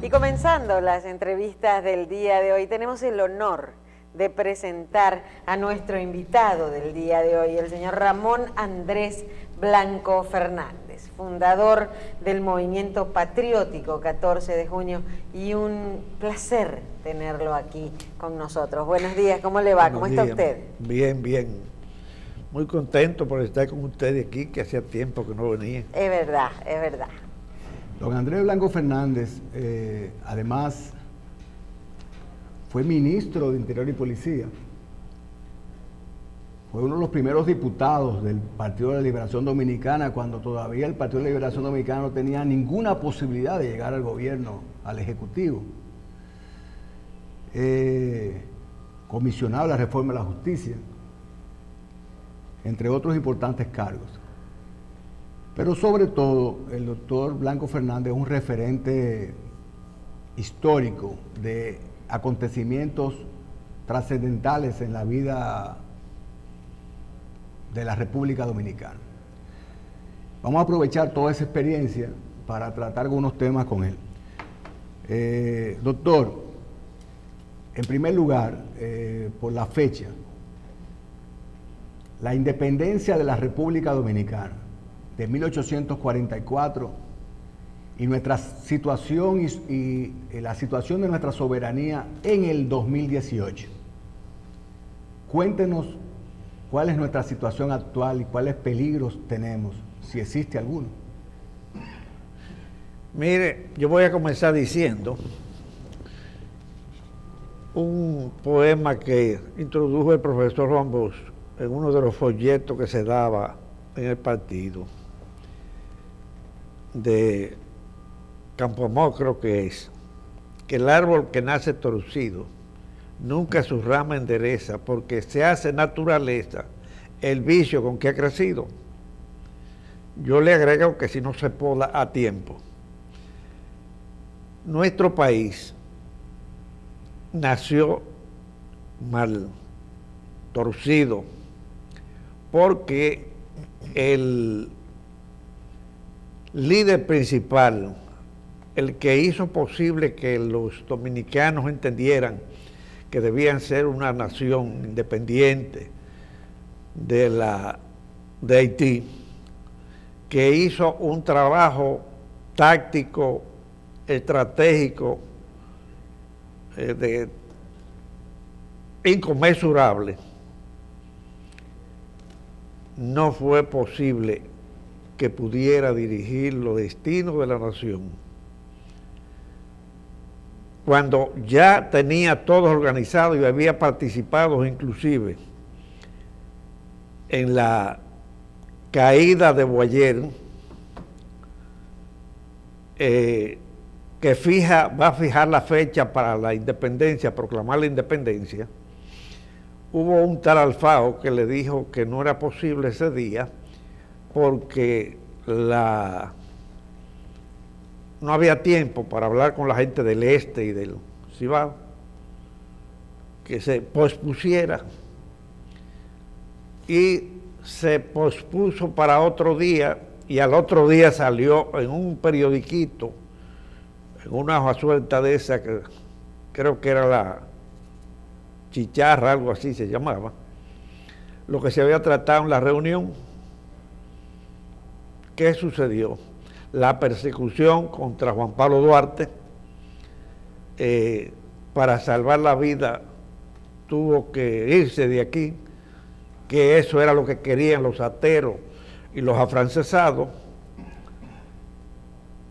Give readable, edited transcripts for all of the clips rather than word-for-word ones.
Y comenzando las entrevistas del día de hoy, tenemos el honor de presentar a nuestro invitado del día de hoy, el señor Ramón Andrés Blanco Fernández, fundador del Movimiento Patriótico 14 de Junio, y un placer tenerlo aquí con nosotros. Buenos días, ¿cómo le va? ¿Cómo está usted? Bien, bien. Muy contento por estar con ustedes aquí, que hacía tiempo que no venía. Es verdad, es verdad. Don Andrés Blanco Fernández, además, fue ministro de Interior y Policía. Fue uno de los primeros diputados del Partido de la Liberación Dominicana, cuando todavía el Partido de la Liberación Dominicana no tenía ninguna posibilidad de llegar al gobierno, al Ejecutivo. Comisionado de la Reforma de la Justicia, entre otros importantes cargos. Pero sobre todo, el doctor Blanco Fernández es un referente histórico de acontecimientos trascendentales en la vida de la República Dominicana. Vamos a aprovechar toda esa experiencia para tratar algunos temas con él. Doctor, en primer lugar, por la fecha, la independencia de la República Dominicana de 1844 y nuestra situación y la situación de nuestra soberanía en el 2018. Cuéntenos cuál es nuestra situación actual y cuáles peligros tenemos, si existe alguno. Mire, yo voy a comenzar diciendo un poema que introdujo el profesor Juan Bosch en uno de los folletos que se daba en el partido de Campoamor, creo que es, que el árbol que nace torcido nunca su rama endereza, porque se hace naturaleza el vicio con que ha crecido. Yo le agrego que si no se poda a tiempo. Nuestro país nació mal, torcido, porque el líder principal, el que hizo posible que los dominicanos entendieran que debían ser una nación independiente de Haití, que hizo un trabajo táctico, estratégico, inconmensurable, no fue posible que pudiera dirigir los destinos de la nación. Cuando ya tenía todo organizado y había participado inclusive en la caída de Boyer, que va a fijar la fecha para la independencia, proclamar la independencia, hubo un tal Alfao que le dijo que no era posible ese día porque no había tiempo para hablar con la gente del este y del Cibao, que se pospusiera, y se pospuso para otro día, y al otro día salió en un periodiquito, en una hoja suelta de esa, que creo que era la Chicharra, algo así se llamaba, lo que se había tratado en la reunión. ¿Qué sucedió? La persecución contra Juan Pablo Duarte, para salvar la vida tuvo que irse de aquí, que eso era lo que querían los ateros y los afrancesados,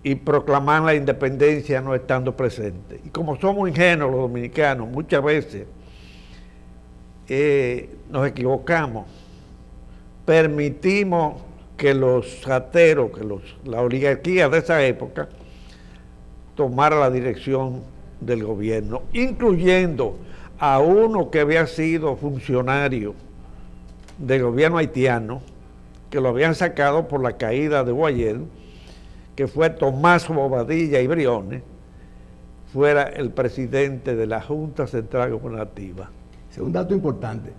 y proclamar la independencia no estando presente. Y como somos ingenuos los dominicanos, muchas veces nos equivocamos, permitimos que los ateros, la oligarquía de esa época tomara la dirección del gobierno, incluyendo a uno que había sido funcionario del gobierno haitiano, que lo habían sacado por la caída de Boyer, que fue Tomás Bobadilla y Briones, fuera el presidente de la Junta Central Gobernativa. Un dato importante,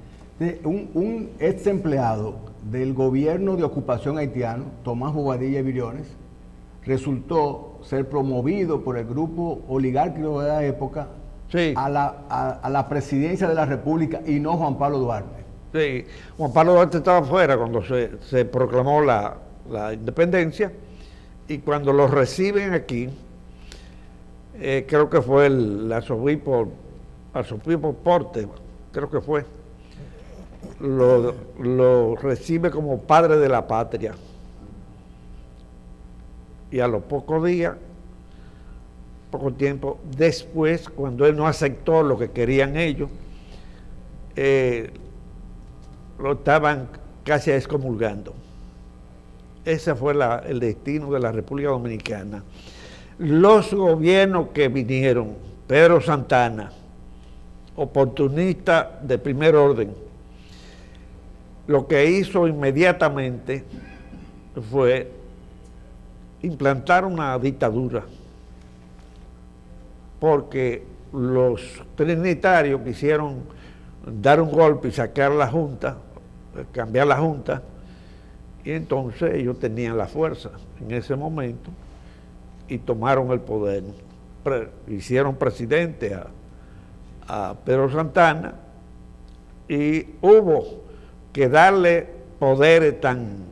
un ex empleado del gobierno de ocupación haitiano, Tomás Bobadilla y Briones, resultó ser promovido por el grupo oligárquico de la época Sí. a la presidencia de la República y no Juan Pablo Duarte. Sí, Juan Pablo Duarte estaba afuera cuando se proclamó la independencia, y cuando lo reciben aquí, creo que fue el arzobispo Porte, creo que fue, lo recibe como padre de la patria. Y a los pocos días, poco tiempo después, cuando él no aceptó lo que querían ellos, lo estaban casi excomulgando. Ese fue el destino de la República Dominicana. Los gobiernos que vinieron, Pedro Santana, oportunista de primer orden, lo que hizo inmediatamente fue implantar una dictadura, porque los trinitarios quisieron dar un golpe y sacar la Junta, cambiar la Junta, y entonces ellos tenían la fuerza en ese momento y tomaron el poder. Hicieron presidente a Pedro Santana, y hubo que darle poderes tan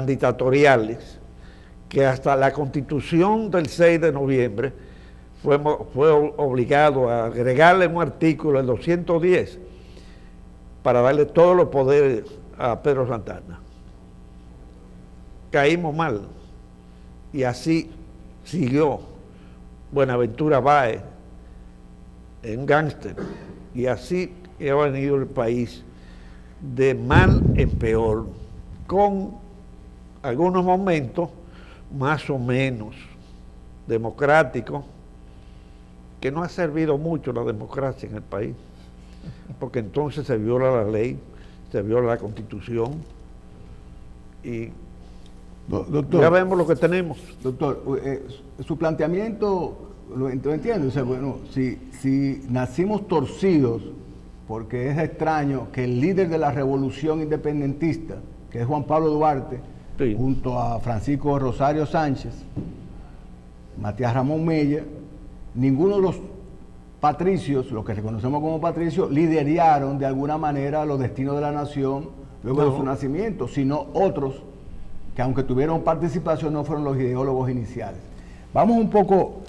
dictatoriales que hasta la Constitución del 6 de noviembre fue obligado a agregarle un artículo, el 210, para darle todos los poderes a Pedro Santana. Caímos mal, y así siguió Buenaventura Báez, un gángster, y así ha venido el país de mal en peor, con algunos momentos más o menos democráticos, que no ha servido mucho la democracia en el país, porque entonces se viola la ley, se viola la Constitución, y Doctor, ya vemos lo que tenemos. Doctor, su planteamiento lo entiendo. O sea, bueno, si nacimos torcidos, porque es extraño que el líder de la revolución independentista, que es Juan Pablo Duarte, Sí. junto a Francisco Rosario Sánchez, Matías Ramón Mella, ninguno de los patricios, los que reconocemos como patricios, lideraron de alguna manera los destinos de la nación luego de su nacimiento, sino otros que, aunque tuvieron participación, no fueron los ideólogos iniciales. Vamos un poco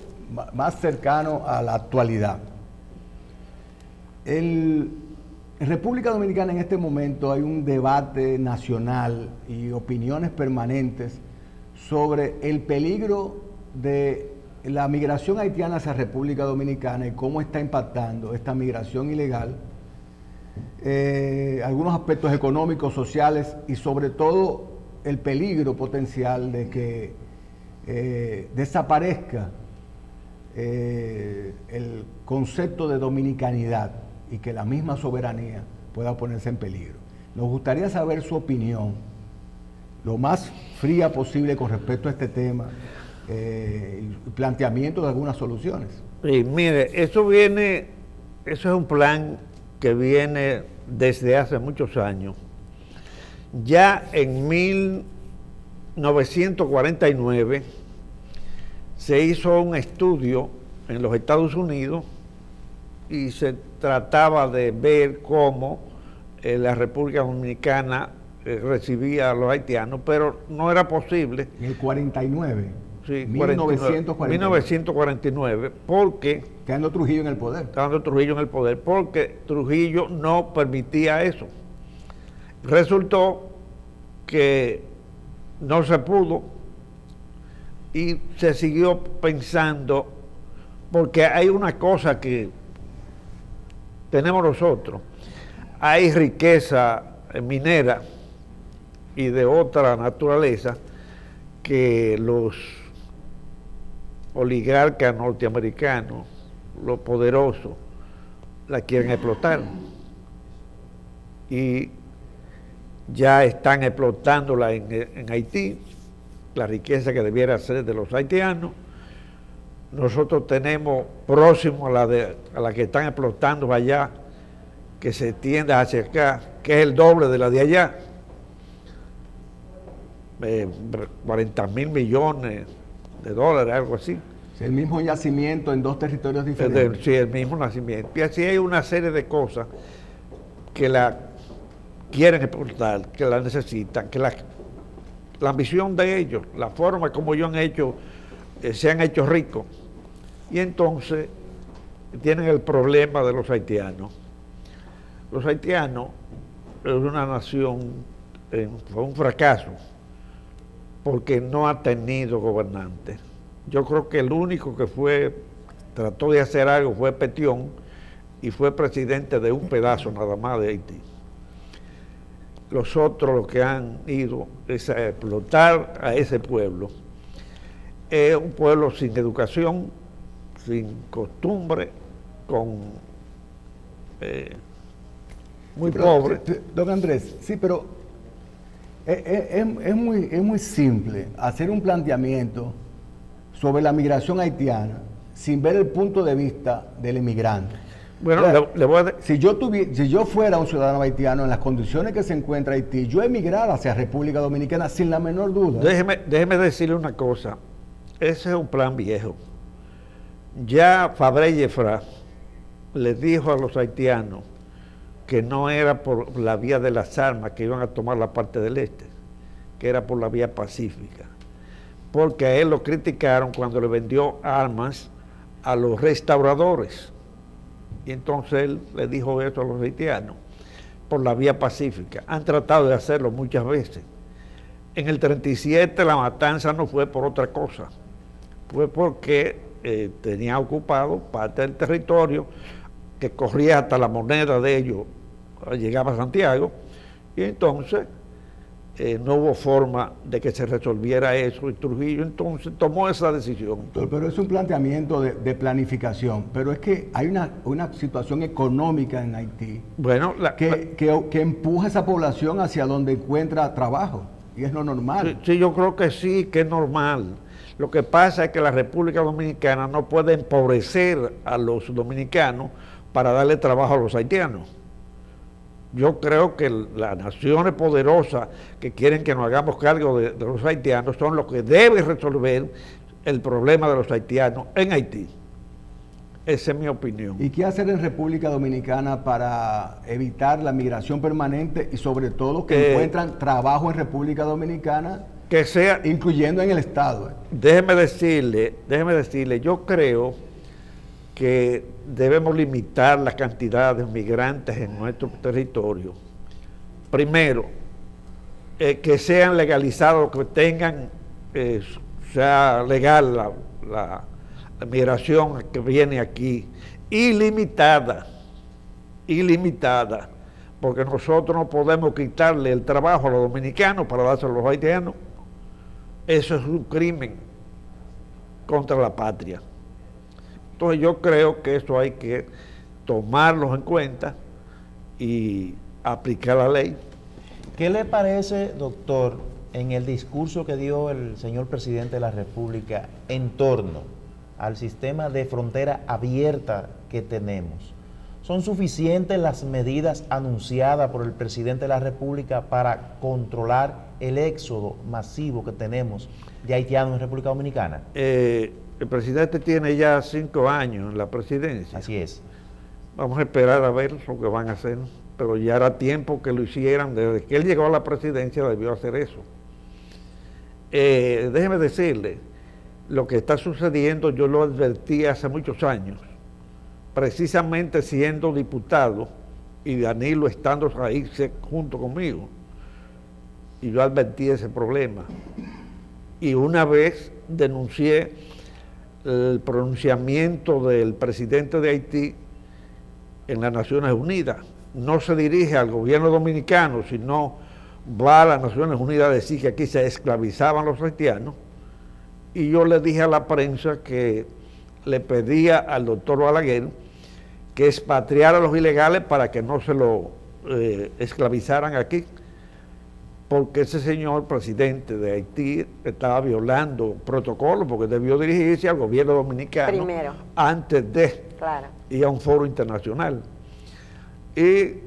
más cercano a la actualidad. En República Dominicana en este momento hay un debate nacional y opiniones permanentes sobre el peligro de la migración haitiana hacia República Dominicana y cómo está impactando esta migración ilegal, algunos aspectos económicos, sociales y sobre todo el peligro potencial de que desaparezca el concepto de dominicanidad y que la misma soberanía pueda ponerse en peligro. Nos gustaría saber su opinión, lo más fría posible con respecto a este tema, y planteamiento de algunas soluciones. Sí, mire, eso es un plan que viene desde hace muchos años. Ya en 1949 se hizo un estudio en los Estados Unidos y se trataba de ver cómo la República Dominicana recibía a los haitianos, pero no era posible. En el 49, Sí, 1949, porque quedando Trujillo en el poder. Porque Trujillo no permitía eso. Resultó que no se pudo y se siguió pensando, porque hay una cosa que tenemos nosotros, hay riqueza minera y de otra naturaleza que los oligarcas norteamericanos, los poderosos, la quieren explotar, y ya están explotándola en Haití, la riqueza que debiera ser de los haitianos. Nosotros tenemos próximo a la que están explotando allá, que se tiende hacia acá, que es el doble de la de allá, 40.000 millones de dólares, algo así. El mismo yacimiento en dos territorios diferentes. Sí, el mismo nacimiento. Y así hay una serie de cosas que la quieren exportar, que la necesitan, que la ambición de ellos, la forma como ellos han hecho, se han hecho ricos. Y entonces tienen el problema de los haitianos. Los haitianos es una nación, fue un fracaso, porque no ha tenido gobernantes. Yo creo que el único que trató de hacer algo fue Petión, y fue presidente de un pedazo nada más de Haití. Los otros, lo que han ido es a explotar a ese pueblo. Es un pueblo sin educación, sin costumbre, muy pobre. Don Andrés, sí, pero es muy simple hacer un planteamiento sobre la migración haitiana sin ver el punto de vista del inmigrante. Bueno, o sea, le voy a si yo fuera un ciudadano haitiano en las condiciones que se encuentra Haití, yo emigrara hacia República Dominicana sin la menor duda. Déjeme decirle una cosa. Ese es un plan viejo. Ya Fabre Yefra les dijo a los haitianos que no era por la vía de las armas que iban a tomar la parte del este, que era por la vía pacífica. Porque a él lo criticaron cuando le vendió armas a los restauradores. Y entonces él le dijo eso a los haitianos, por la vía pacífica. Han tratado de hacerlo muchas veces. En el 37 la matanza no fue por otra cosa, fue porque tenía ocupado parte del territorio que corría hasta la moneda de ellos, llegaba a Santiago, y entonces no hubo forma de que se resolviera eso, y Trujillo entonces tomó esa decisión. Pero es un planteamiento de planificación, pero es que hay una situación económica en Haití, bueno, que empuja a esa población hacia donde encuentra trabajo, y es lo normal. Sí, yo creo que sí, que es normal. Lo que pasa es que la República Dominicana no puede empobrecer a los dominicanos para darle trabajo a los haitianos. Yo creo que las naciones poderosas que quieren que nos hagamos cargo de los haitianos son los que deben resolver el problema de los haitianos en Haití. Esa es mi opinión. ¿Y qué hacer en República Dominicana para evitar la migración permanente y sobre todo que encuentran trabajo en República Dominicana, que sea, incluyendo en el Estado? Déjeme decirle, yo creo que debemos limitar la cantidad de migrantes en nuestro territorio. Primero, que sean legalizados, que tengan, sea legal la migración que viene aquí, ilimitada, porque nosotros no podemos quitarle el trabajo a los dominicanos para dárselo a los haitianos. Eso es un crimen contra la patria. Entonces yo creo que eso hay que tomarlos en cuenta y aplicar la ley. ¿Qué le parece, doctor, en el discurso que dio el señor presidente de la República en torno al sistema de frontera abierta que tenemos? ¿Son suficientes las medidas anunciadas por el presidente de la República para controlar el éxodo masivo que tenemos de haitianos en República Dominicana? El presidente tiene ya 5 años en la presidencia. Así es. Vamos a esperar a ver lo que van a hacer, pero ya era tiempo que lo hicieran. Desde que él llegó a la presidencia debió hacer eso. Déjeme decirle, lo que está sucediendo yo lo advertí hace muchos años, precisamente siendo diputado y Danilo estando ahí junto conmigo, y yo advertí ese problema. Y una vez denuncié el pronunciamiento del presidente de Haití en las Naciones Unidas. No se dirige al gobierno dominicano, sino va a las Naciones Unidas a decir que aquí se esclavizaban los haitianos. Y yo le dije a la prensa que le pedía al doctor Balaguer que expatriara a los ilegales para que no se lo esclavizaran aquí, porque ese señor presidente de Haití estaba violando protocolos, porque debió dirigirse al gobierno dominicano primero, antes de ir a un foro internacional. Y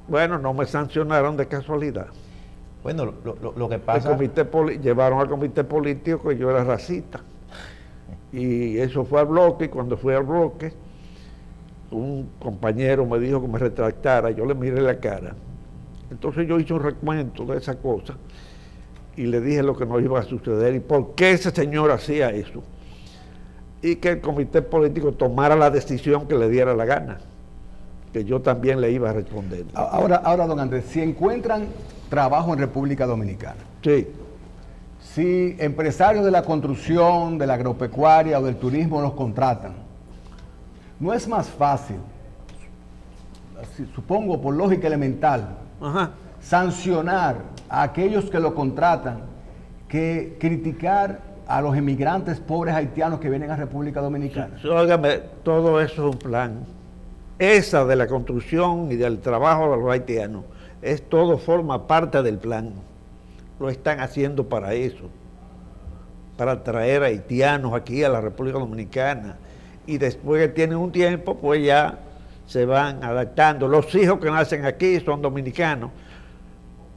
bueno, no me sancionaron de casualidad. Bueno, lo que pasa... Llevaron al comité político que yo era racista. Y eso fue al bloque, y cuando fui al bloque, un compañero me dijo que me retractara, yo le miré la cara. Entonces yo hice un recuento de esa cosa y le dije lo que no iba a suceder y por qué ese señor hacía eso. Y que el comité político tomara la decisión que le diera la gana, que yo también le iba a responder. Ahora, don Andrés, si encuentran trabajo en República Dominicana, Sí. si empresarios de la construcción, de la agropecuaria o del turismo los contratan, ¿no es más fácil, supongo por lógica elemental, Ajá. sancionar a aquellos que lo contratan que criticar a los emigrantes pobres haitianos que vienen a República Dominicana? Óigame, todo eso es un plan. Esa de la construcción y del trabajo de los haitianos, todo forma parte del plan. Lo están haciendo para eso, para traer haitianos aquí a la República Dominicana. Y después que tienen un tiempo, pues ya se van adaptando. Los hijos que nacen aquí son dominicanos,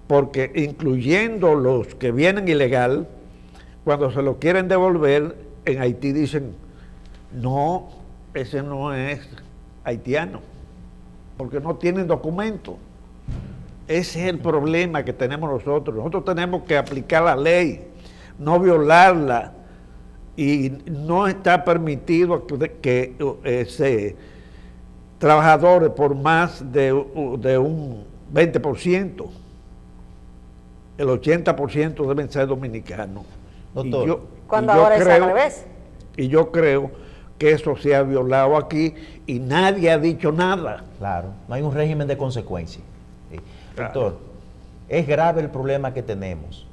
porque incluyendo los que vienen ilegal, cuando se lo quieren devolver, en Haití dicen, no, ese no es haitiano, porque no tienen documento. Ese es el problema que tenemos nosotros. Nosotros tenemos que aplicar la ley, no violarla, y no está permitido que trabajadores por más de un 20%, el 80% deben ser dominicanos. Doctor, cuando ahora es al revés. Y yo creo que eso se ha violado aquí y nadie ha dicho nada. Claro, no hay un régimen de consecuencias. Sí. Claro. Doctor, es grave el problema que tenemos.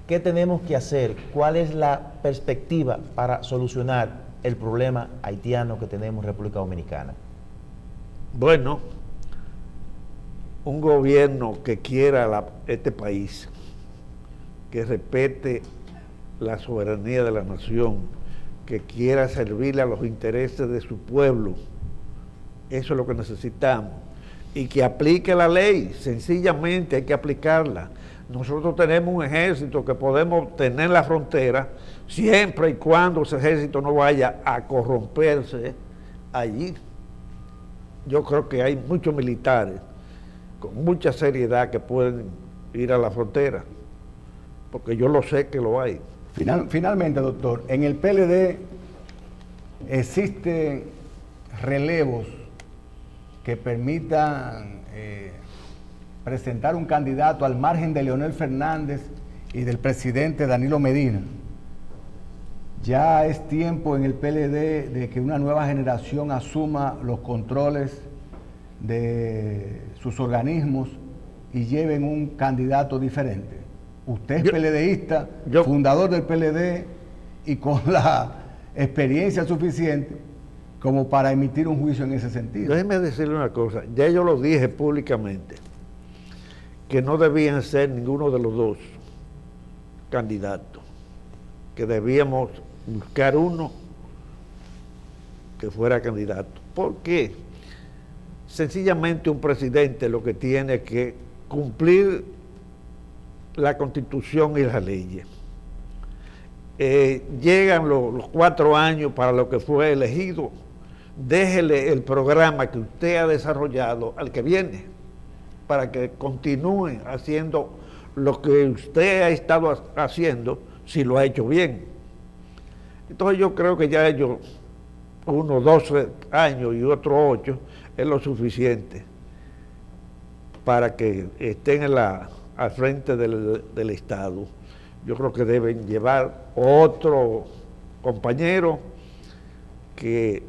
¿Qué tenemos que hacer? ¿Cuál es la perspectiva para solucionar el problema haitiano que tenemos en República Dominicana? Bueno, un gobierno que quiera este país, que respete la soberanía de la nación, que quiera servirle a los intereses de su pueblo, eso es lo que necesitamos. Y que aplique la ley, sencillamente hay que aplicarla. Nosotros tenemos un ejército que podemos tener en la frontera siempre y cuando ese ejército no vaya a corromperse allí. Yo creo que hay muchos militares con mucha seriedad que pueden ir a la frontera, porque yo lo sé que lo hay. Finalmente, doctor, en el PLD existen relevos que permitan presentar un candidato al margen de Leonel Fernández y del presidente Danilo Medina. Ya es tiempo en el PLD de que una nueva generación asuma los controles de sus organismos y lleven un candidato diferente. Usted es PLDista, fundador del PLD y con la experiencia suficiente como para emitir un juicio en ese sentido. Déjeme decirle una cosa, ya yo lo dije públicamente, que no debían ser ninguno de los dos candidatos, que debíamos buscar uno que fuera candidato. ¿Por qué? Sencillamente un presidente lo que tiene que cumplir la Constitución y las leyes. Llegan los 4 años para lo que fue elegido, déjele el programa que usted ha desarrollado al que viene, para que continúe haciendo lo que usted ha estado haciendo, si lo ha hecho bien. Entonces yo creo que ya ellos, uno 12 años y otro 8, es lo suficiente para que estén al frente del Estado. Yo creo que deben llevar otro compañero que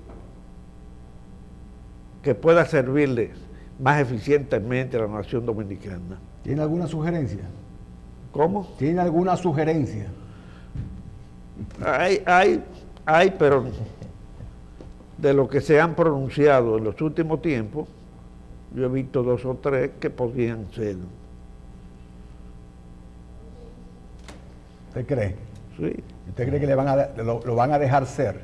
pueda servirle más eficientemente a la nación dominicana. ¿Tiene alguna sugerencia? ¿Cómo? ¿Tiene alguna sugerencia? Hay, pero de lo que se han pronunciado en los últimos tiempos, yo he visto 2 o 3 que podrían ser. ¿Usted cree? Sí. ¿Usted cree que lo van a dejar ser?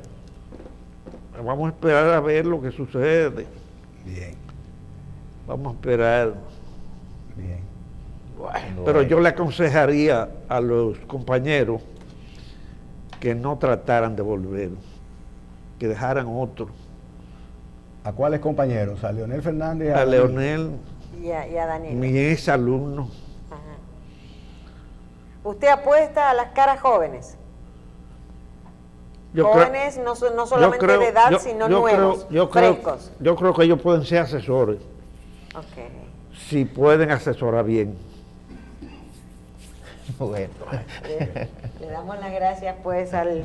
Vamos a esperar a ver lo que sucede. Bien. Vamos a esperar. Bien. Pero yo le aconsejaría a los compañeros que no trataran de volver, que dejaran otro. ¿A cuáles compañeros? ¿A Leonel Fernández? A Leonel, y a Danilo. mi ex alumno. Ajá. ¿Usted apuesta a las caras jóvenes? Jóvenes no solamente de edad, sino nuevos, frescos. Yo creo que ellos pueden ser asesores, si pueden asesorar bien. Bueno. Le damos las gracias pues al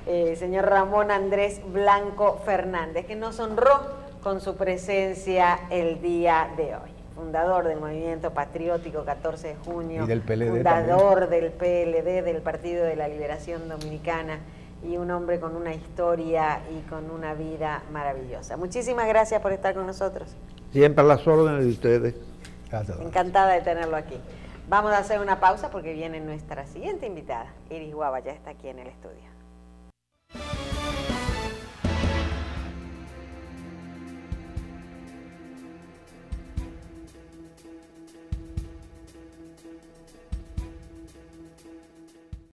señor Ramón Andrés Blanco Fernández, que nos honró con su presencia el día de hoy. Fundador del Movimiento Patriótico 14 de Junio, y del PLD fundador del PLD, del Partido de la Liberación Dominicana, y un hombre con una historia y con una vida maravillosa. Muchísimas gracias por estar con nosotros. Siempre a las órdenes de ustedes. Gracias. Encantada de tenerlo aquí. Vamos a hacer una pausa porque viene nuestra siguiente invitada. Iris Guava ya está aquí en el estudio.